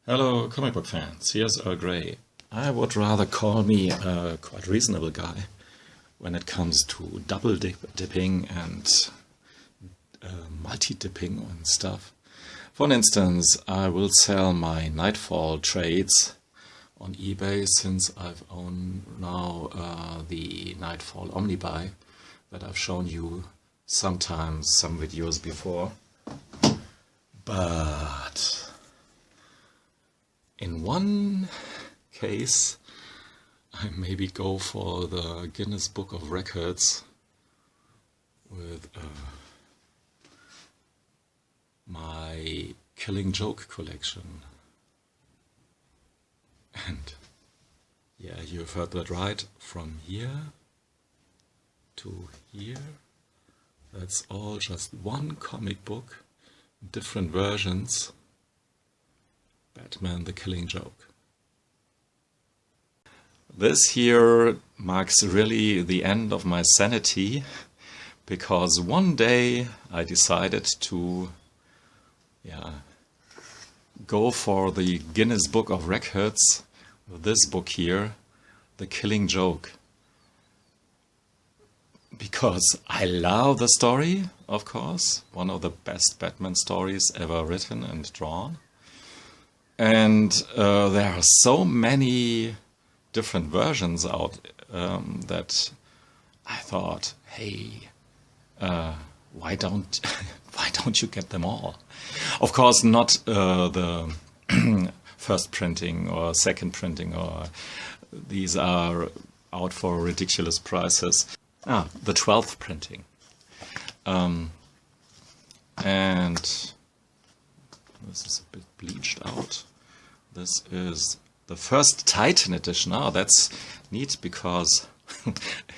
Hello, comic book fans. Here's Earl Grey. I would rather call me a quite reasonable guy when it comes to double dipping and multi-dipping and stuff. For instance, I will sell my Nightfall trades on eBay since I've owned now the Nightfall Omnibuy that I've shown you sometimes some videos before. But in one case, I maybe go for the Guinness Book of Records with my Killing Joke collection. And yeah, you've heard that right. From here to here, that's all just one comic book, different versions. Batman the Killing Joke. This here marks really the end of my sanity, because one day I decided to go for the Guinness Book of Records with this book here, The Killing Joke. Because I love the story, of course, one of the best Batman stories ever written and drawn. And there are so many different versions out that I thought, hey, why don't you get them all? Of course, not the first printing or second printing, or these are out for ridiculous prices. The 12th printing. And this is a bit bleached out. This is the first Titan edition. That's neat, because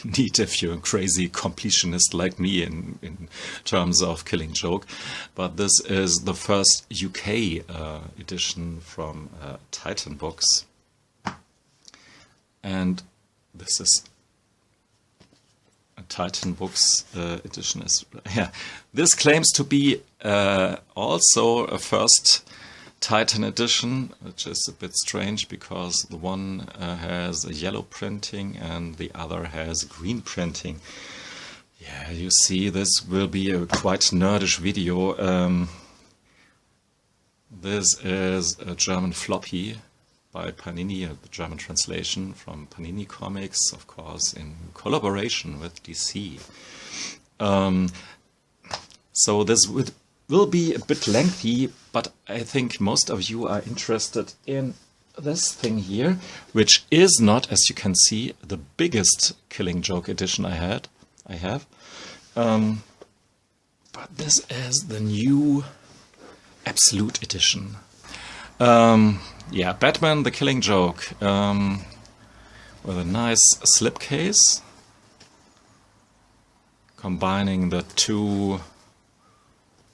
neat if you're a crazy completionist like me in terms of Killing Joke. But this is the first UK edition from Titan Books. And this is a Titan Books edition. This claims to be also a first Titan edition, which is a bit strange because the one has a yellow printing and the other has green printing. Yeah, you see, this will be a quite nerdish video. This is a German floppy by Panini, the German translation from Panini Comics, of course, in collaboration with DC. So this will be a bit lengthy, but I think most of you are interested in this thing here, which is not, as you can see, the biggest Killing Joke edition I have. But this is the new Absolute edition. Batman the Killing Joke, with a nice slipcase, combining the two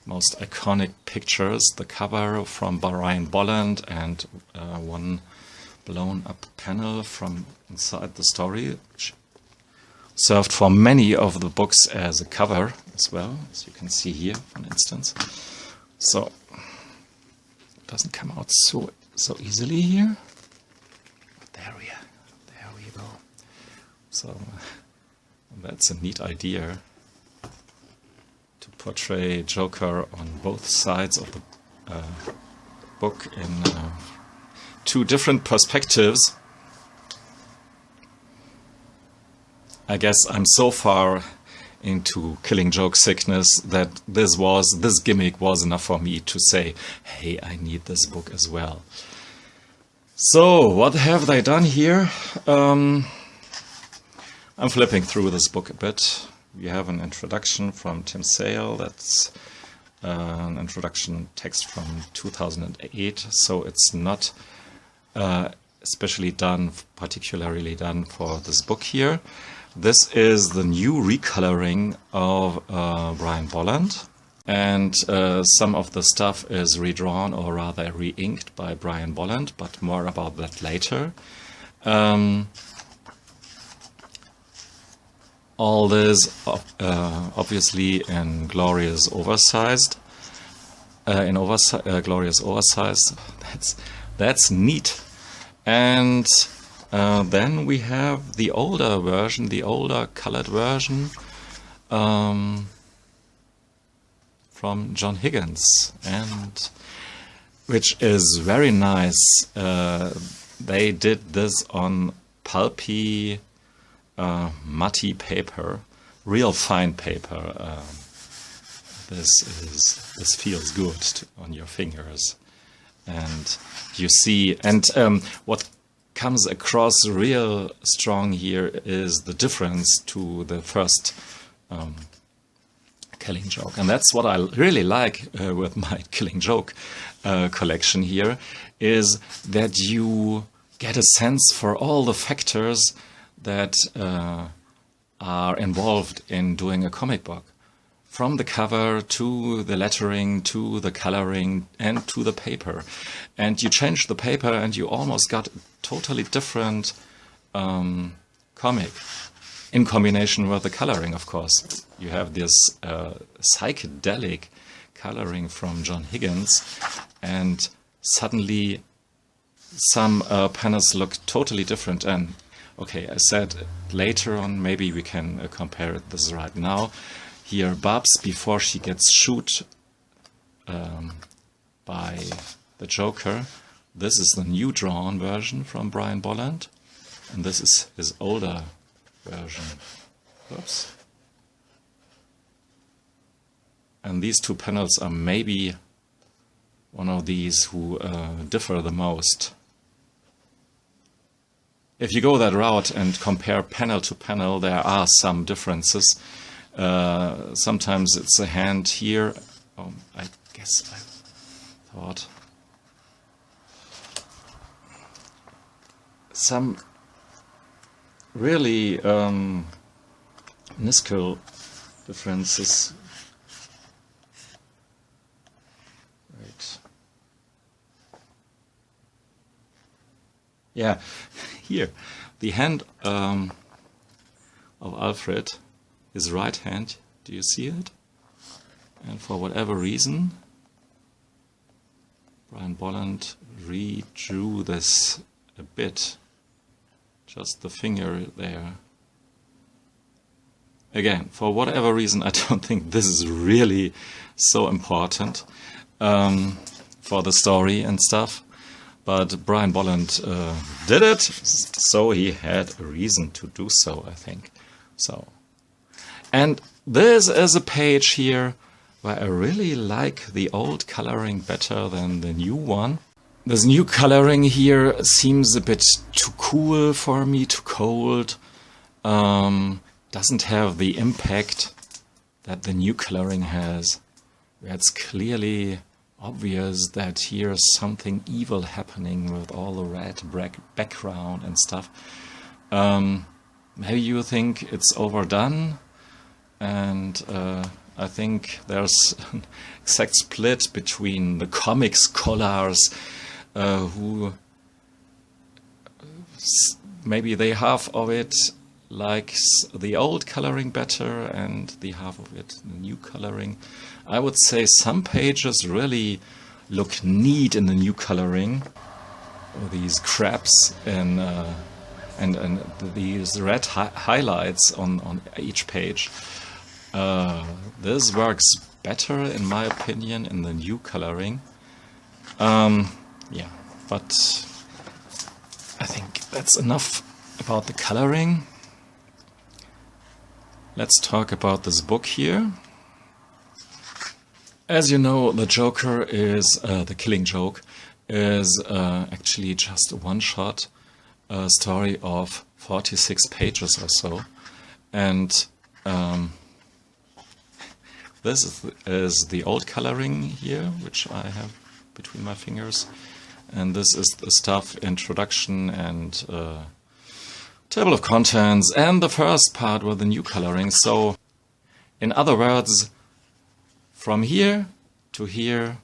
most iconic pictures, the cover from Brian Bolland and one blown up panel from inside the story, which served for many of the books as a cover as well, as you can see here, for instance. So it doesn't come out so easily here. But there we go. So that's a neat idea, to portray Joker on both sides of the book in two different perspectives. I guess I'm so far into Killing Joke sickness that this gimmick was enough for me to say, hey, I need this book as well. So what have they done here? I'm flipping through this book a bit. We have an introduction from Tim Sale. That's an introduction text from 2008, so it's not particularly done for this book here. This is the new recoloring of Brian Bolland, and some of the stuff is redrawn, or rather re-inked, by Brian Bolland, but more about that later. All this obviously in glorious oversized. Glorious oversized. that's neat. And then we have the older version, the older colored version from John Higgins, and which is very nice. They did this on pulpy, muddy paper, real fine paper. This feels good on your fingers, and you see. And what comes across real strong here is the difference to the first Killing Joke, and that's what I really like with my Killing Joke collection here, is that you get a sense for all the factors that are involved in doing a comic book, from the cover to the lettering to the coloring and to the paper. And you change the paper and you almost got a totally different comic, in combination with the coloring, of course. You have this psychedelic coloring from John Higgins, and suddenly some panels look totally different. And okay, I said later on, maybe we can compare this right now. Here, Babs, before she gets shot by the Joker. This is the new drawn version from Brian Bolland, and this is his older version. Oops. And these two panels are maybe one of these who differ the most. If you go that route and compare panel to panel, there are some differences. Sometimes it's a hand here. I guess I thought some really minuscule differences. Right. Yeah, here the hand of Alfred, his right hand. Do you see it? And for whatever reason, Brian Bolland redrew this a bit. Just the finger there. Again, for whatever reason, I don't think this is really so important for the story and stuff. But Brian Bolland did it, so he had a reason to do so, I think. So, and this is a page here where I really like the old coloring better than the new one. This new coloring here seems a bit too cool for me, too cold. Doesn't have the impact that the new coloring has. It's clearly obvious that here's something evil happening with all the red background and stuff. Maybe you think it's overdone, and I think there's an exact split between the comic scholars who maybe they half of it likes the old coloring better and the half of it the new coloring. I would say some pages really look neat in the new coloring. These crabs and these red highlights on each page. This works better, in my opinion, in the new coloring. Yeah, but I think that's enough about the coloring. Let's talk about this book here. As you know, the Joker is, the Killing Joke, is actually just a one-shot story of 46 pages or so. And this is the old coloring here, which I have between my fingers. And this is the stuff, introduction and table of contents, and the first part with the new coloring. So, in other words, from here to here,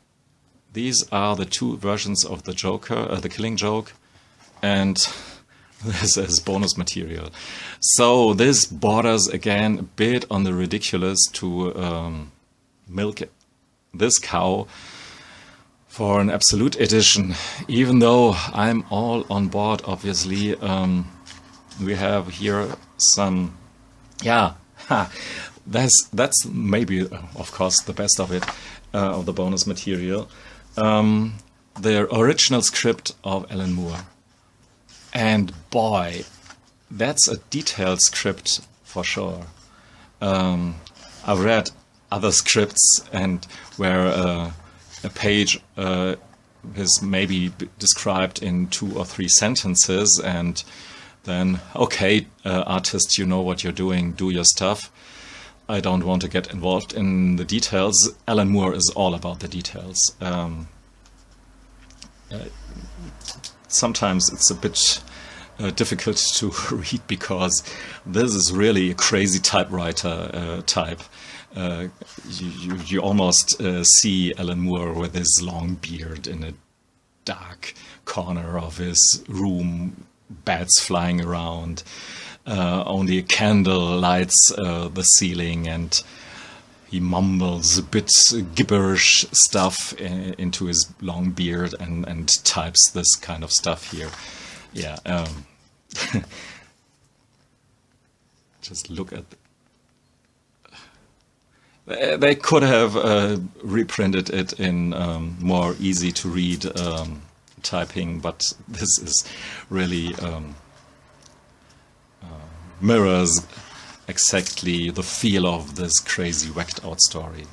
these are the two versions of the Joker, the Killing Joke, and this is bonus material. So this borders again a bit on the ridiculous to milk this cow for an absolute edition, even though I'm all on board, obviously. We have here some, yeah, that's maybe, of course, the best of it, of the bonus material. The original script of Alan Moore. And boy, that's a detailed script for sure. I've read other scripts and where a page is maybe described in 2 or 3 sentences, and then, okay, artists, you know what you're doing, do your stuff. I don't want to get involved in the details. Alan Moore is all about the details. Sometimes it's a bit difficult to read because this is really a crazy typewriter type. You almost see Alan Moore with his long beard in a dark corner of his room, bats flying around, only a candle lights the ceiling, and he mumbles a bit gibberish stuff into his long beard and types this kind of stuff here. Yeah. Just look at... They could have reprinted it in more easy to read typing, but this is really mirrors exactly the feel of this crazy whacked out story.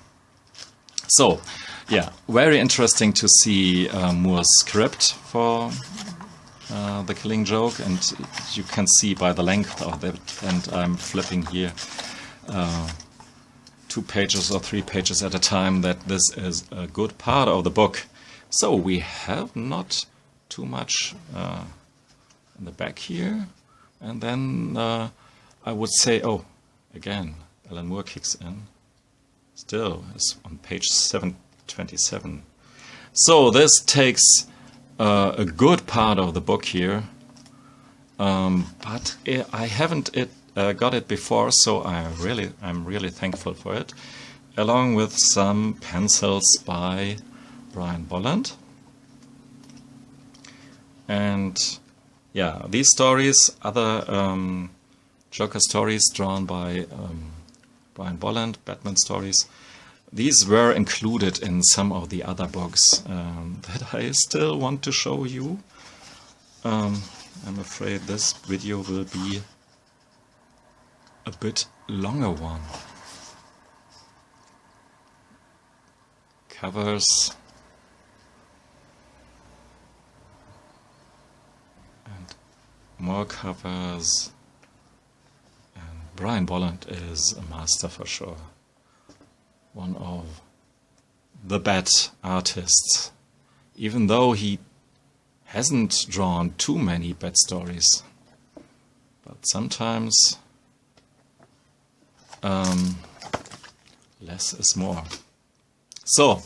So, yeah, very interesting to see Moore's script for The Killing Joke, and you can see by the length of it, and I'm flipping here 2 pages or 3 pages at a time, that this is a good part of the book. So we have not too much in the back here, and then I would say, oh, again, Alan Moore kicks in. Still, it's on page 727. So this takes a good part of the book here, but I haven't got it before, so I'm really thankful for it. Along with some pencils by Brian Bolland. And yeah, these stories, other Joker stories drawn by Brian Bolland, Batman stories, these were included in some of the other books that I still want to show you. I'm afraid this video will be a bit longer one. Covers and more covers. Brian Bolland is a master for sure. One of the Bat artists. Even though he hasn't drawn too many Bat stories. But sometimes less is more. So,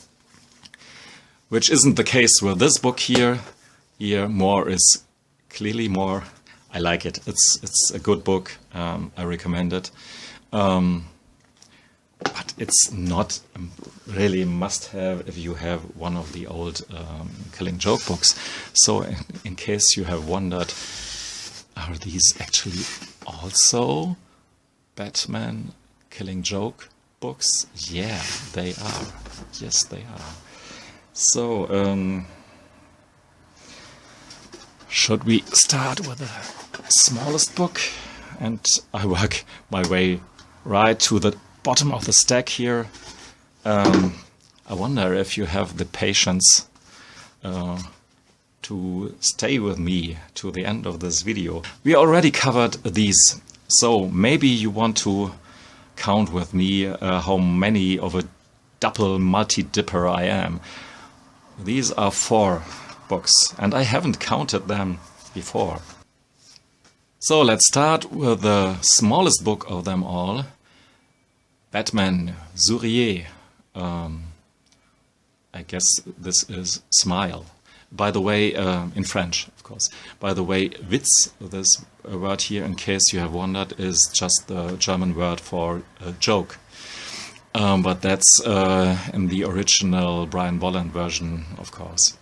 which isn't the case with this book here. Here more is clearly more. I like it. It's a good book. I recommend it. But it's not really must-have if you have one of the old Killing Joke books. So in case you have wondered, are these actually also Batman Killing Joke books? Yeah, they are. Yes, they are. So, should we start with the smallest book? And I work my way right to the bottom of the stack here. I wonder if you have the patience to stay with me to the end of this video. We already covered these, so maybe you want to count with me how many of a double multi-dipper I am. These are 4 books, and I haven't counted them before. So let's start with the smallest book of them all, Batman Souriez. I guess this is smile. By the way, in French, of course. By the way, Witz, this word here, in case you have wondered, is just the German word for joke. But that's in the original Brian Bolland version, of course,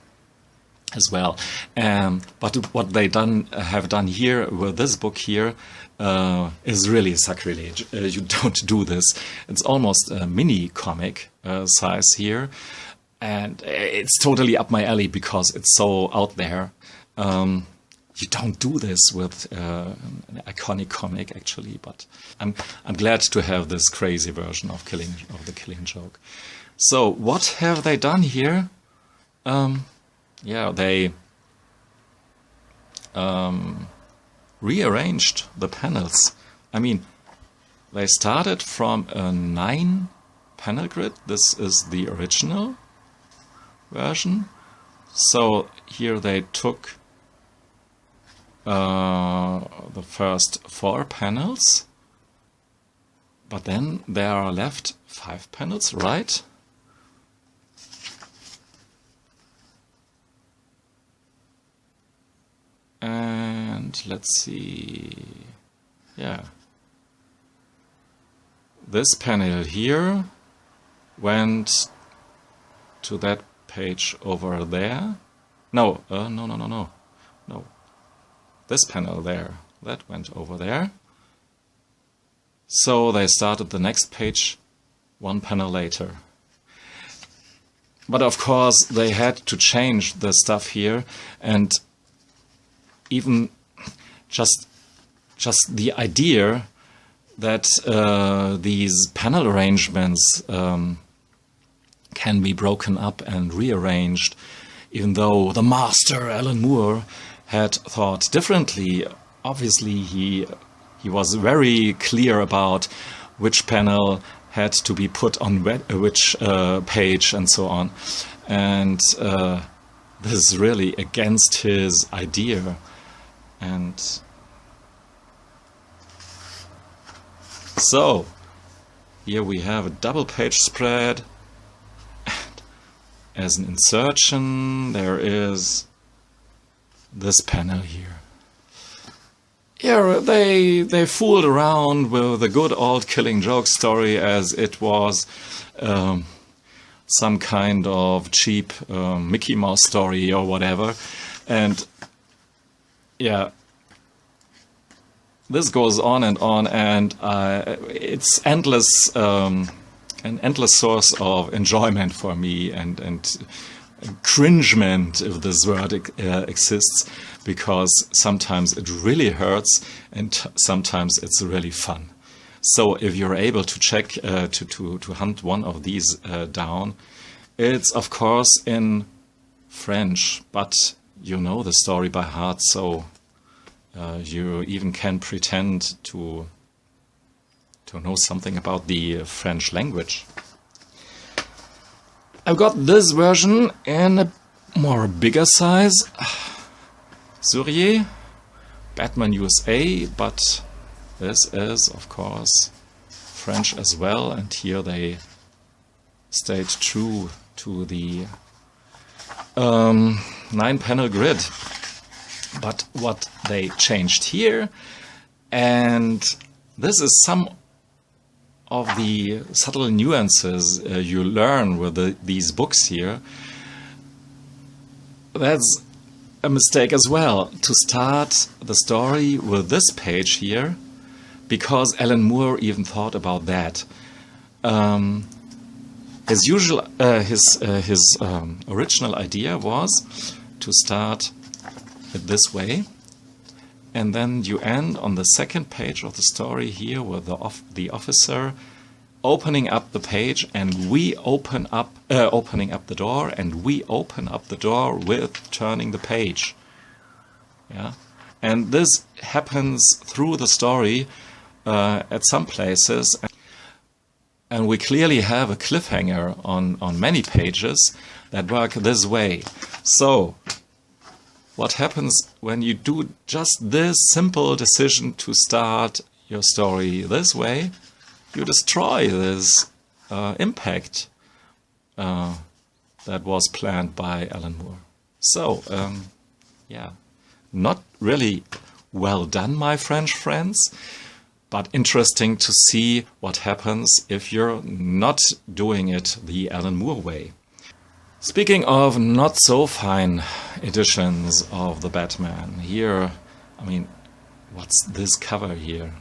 as well. But what they have done here with this book here is really sacrilege. You don't do this. It's almost a mini comic size here, and it's totally up my alley because it's so out there. You don't do this with an iconic comic, actually, but I'm glad to have this crazy version of the Killing Joke. So what have they done here? Yeah, they rearranged the panels. I mean, they started from a 9-panel grid. This is the original version. So here they took the first 4 panels, but then there are left 5 panels, right? And let's see, yeah, this panel here went to that page over there. No, no. This panel there, that went over there. So they started the next page 1 panel later. But of course they had to change the stuff here, and even just the idea that these panel arrangements can be broken up and rearranged, even though the master Alan Moore had thought differently. Obviously he was very clear about which panel had to be put on which page and so on, and this is really against his idea. And so here we have a double page spread, and as an insertion there is this panel here. Yeah, they fooled around with the good old Killing Joke story as it was some kind of cheap Mickey Mouse story or whatever, and yeah, this goes on, and it's endless, an endless source of enjoyment for me, and cringement, if this word exists, because sometimes it really hurts and sometimes it's really fun. So if you're able to check to hunt one of these down, it's of course in French, but you know the story by heart, so you even can pretend to know something about the French language. I've got this version in a more bigger size, Surrier, Batman USA, but this is of course French as well, and here they stayed true to the 9-panel grid. But what they changed here, and this is some of the subtle nuances you learn with these books here, that's a mistake as well, to start the story with this page here, because Alan Moore even thought about that. His original idea was to start it this way, and then you end on the second page of the story here with the officer opening up the page, and we opening up the door, and we open up the door with turning the page. Yeah, and this happens through the story at some places, and we clearly have a cliffhanger on many pages that work this way. So what happens when you do just this simple decision to start your story this way? You destroy this impact that was planned by Alan Moore. So, yeah, not really well done, my French friends. but interesting to see what happens if you're not doing it the Alan Moore way. Speaking of not so fine editions of the Batman, here, I mean, what's this cover here?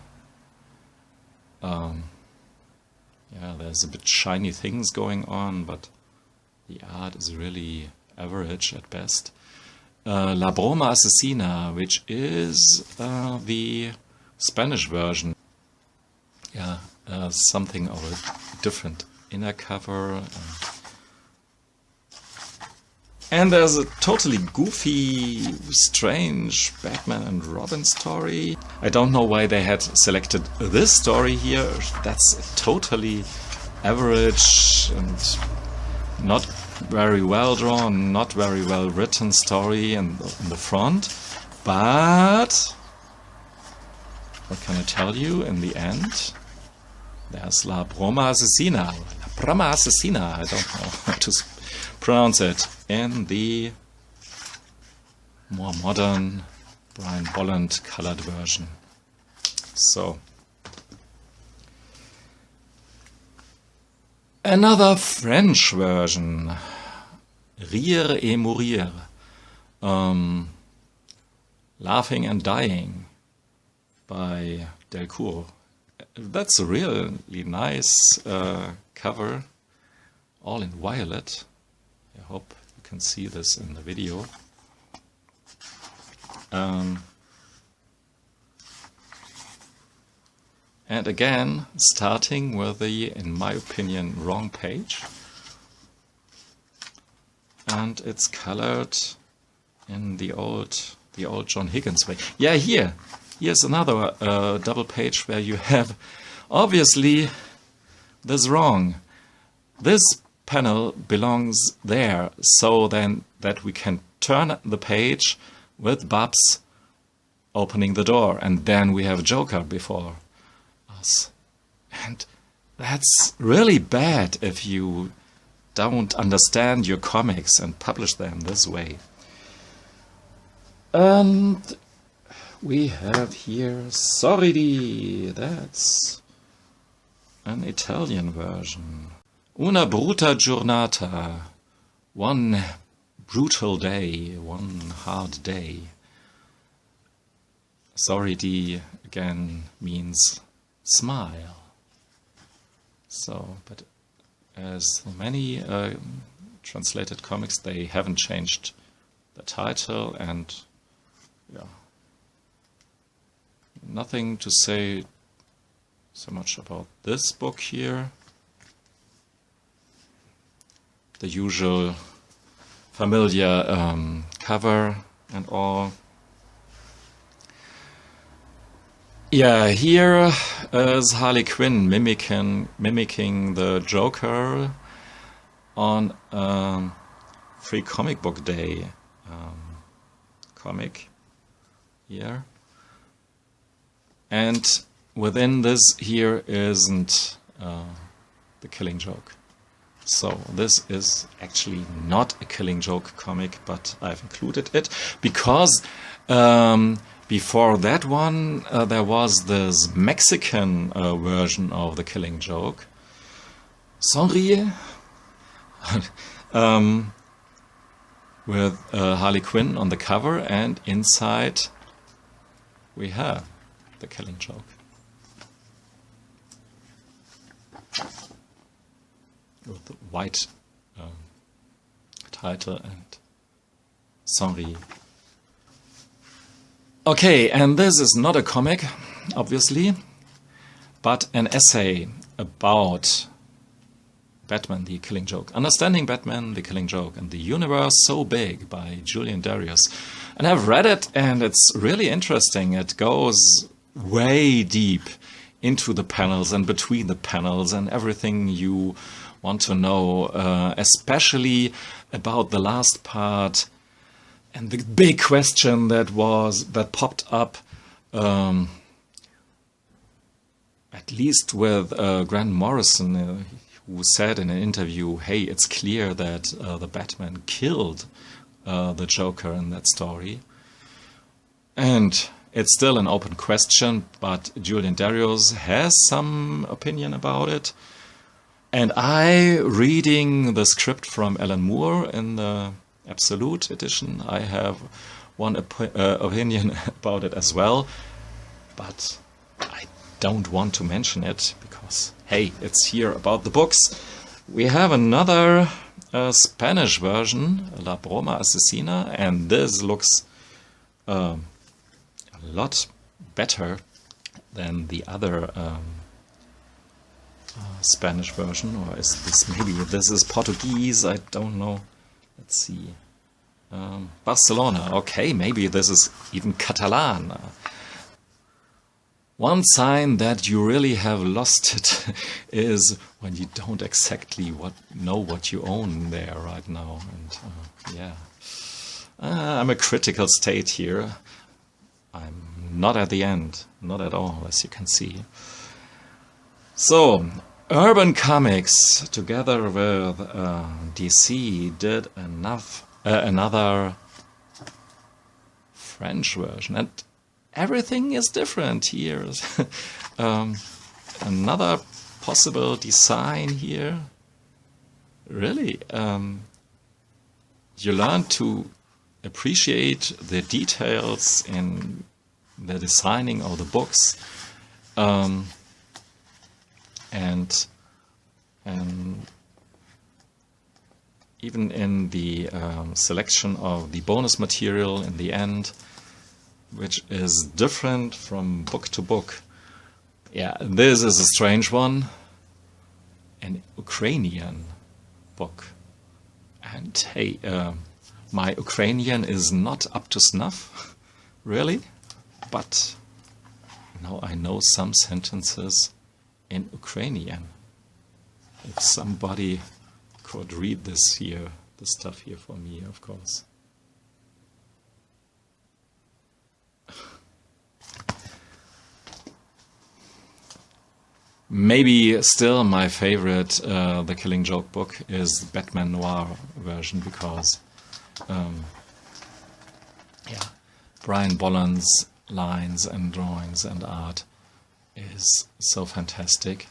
Yeah, there's a bit shiny things going on, but the art is really average at best. La Broma Asesina, which is the Spanish version. Yeah, something of a different inner cover. And there's a totally goofy, strange Batman and Robin story. I don't know why they had selected this story here. That's a totally average and not very well drawn, not very well written story in the front. But what can I tell you in the end? There's La Broma Asesina. La Broma Asesina, I don't know how to pronounce it, in the more modern Brian Bolland colored version. So, another French version, Rire et Mourir, Laughing and Dying by Delcourt. That's a really nice cover, all in violet. I hope you can see this in the video. And again, starting with the, in my opinion, wrong page. And it's colored in the old John Higgins way. Yeah, here's another double page where you have obviously this wrong. This panel belongs there, so then that we can turn the page with Babs opening the door, and then we have Joker before us. And that's really bad if you don't understand your comics and publish them this way. And we have here Sorridi, that's an Italian version. Una bruta giornata, one brutal day, one hard day. Sorridi again means smile. So, but as many translated comics, they haven't changed the title, and yeah, nothing to say so much about this book here. The usual familiar cover and all. Yeah, here is Harley Quinn mimicking the Joker on Free Comic Book Day comic here. And within this here isn't the Killing Joke. So this is actually not a Killing Joke comic, but I've included it because before that one there was this Mexican version of the Killing Joke, Sonríe, with Harley Quinn on the cover, and inside we have the Killing Joke. With the white title and Sonríe. Okay, and this is not a comic, obviously, but an essay about Batman, the Killing Joke. Understanding Batman, the Killing Joke, and the Universe So Big by Julian Darius. And I've read it, and it's really interesting. It goes way deep into the panels and between the panels and everything you want to know, especially about the last part and the big question that popped up, at least with Grant Morrison, who said in an interview, hey, it's clear that the Batman killed the Joker in that story. And It's still an open question, but Julian Darius has some opinion about it. And I, reading the script from Alan Moore in the Absolute edition, I have one opinion about it as well. But I don't want to mention it because, hey, it's here about the books. We have another Spanish version, La Broma Asesina, and this looks a lot better than the other Spanish version. Or is this maybe this is Portuguese? I don't know. Let's see. Barcelona. Okay, maybe this is even Catalan. One sign that you really have lost it is when you don't exactly know what you own there right now. And yeah, I'm a critical state here. I'm not at the end, not at all, as you can see. So, Urban Comics, together with DC, did another French version. And everything is different here. Another possible design here. Really, you learn to appreciate the details in the designing of the books, and even in the selection of the bonus material in the end, which is different from book to book. Yeah, this is a strange one. An Ukrainian book. And hey, my Ukrainian is not up to snuff, really, but now I know some sentences in Ukrainian. If somebody could read this stuff here for me, of course. Maybe still my favorite, The Killing Joke book, is the Batman Noir version, because yeah, Brian Bolland's lines and drawings and art is so fantastic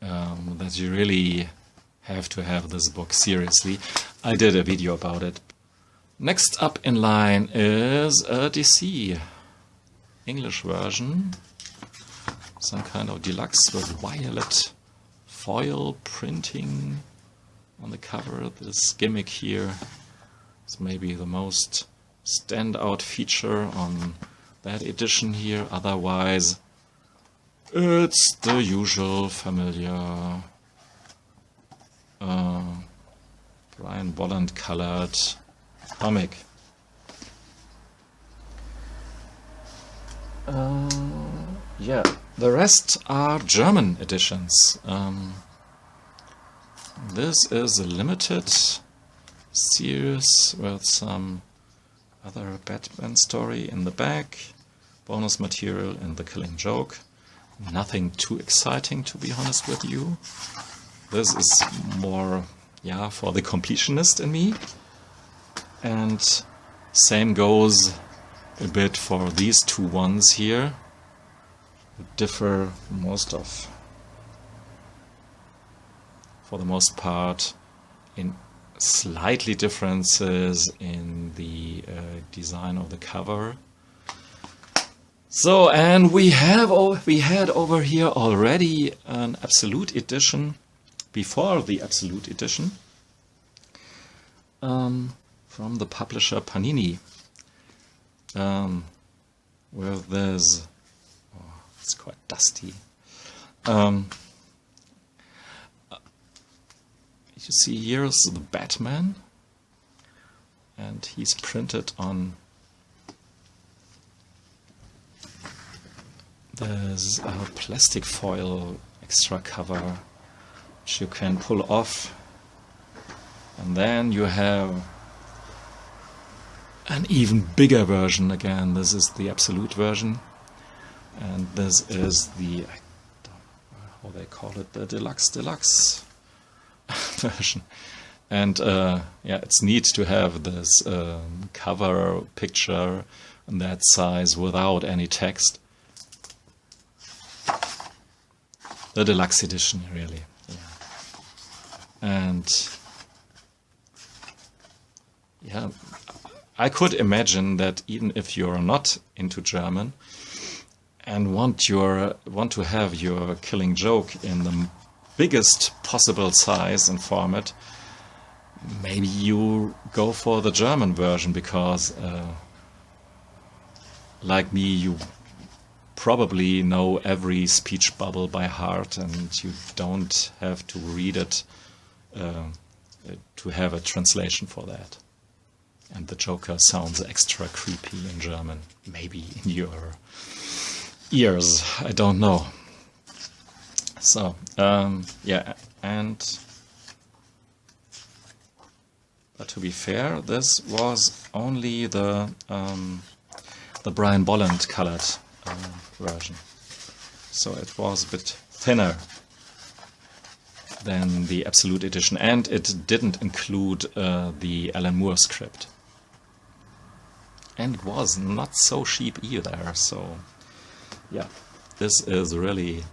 that you really have to have this book seriously. I did a video about it. Next up in line is a DC English version. Some kind of deluxe with violet foil printing on the cover. This gimmick here is maybe the most standout feature on that edition here. Otherwise, it's the usual familiar Brian Bolland colored comic. Yeah, the rest are German editions. This is a limited series with some other Batman story in the back, bonus material in The Killing Joke. Nothing too exciting, to be honest with you. This is more, yeah, for the completionist in me. And same goes a bit for these two ones here. Differ for the most part in slightly differences in the design of the cover. So, and we had over here already an Absolute edition before the Absolute edition from the publisher Panini with this. It's quite dusty. You see here's the Batman, and he's printed on this plastic foil extra cover, which you can pull off, and then you have an even bigger version again. This is the Absolute version. And this is the, I don't know how they call it, the deluxe version. And yeah, it's neat to have this cover picture that size without any text. The deluxe edition, really. Yeah. And yeah, I could imagine that even if you're not into German and want to have your Killing Joke in the biggest possible size and format, maybe you go for the German version, because like me, you probably know every speech bubble by heart, and you don't have to read it to have a translation for that. And the Joker sounds extra creepy in German, maybe in your ears, I don't know. So, yeah, and but to be fair, this was only the Brian Bolland colored version, so it was a bit thinner than the Absolute Edition, and it didn't include the Alan Moore script, and it was not so cheap either. So yeah, this is really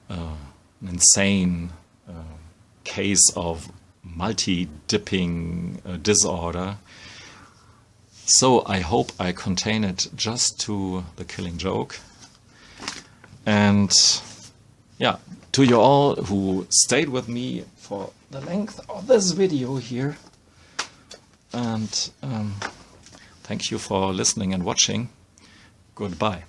an insane case of multi-dipping disorder. So I hope I contain it just to the Killing Joke. And yeah, to you all who stayed with me for the length of this video here. And thank you for listening and watching. Goodbye.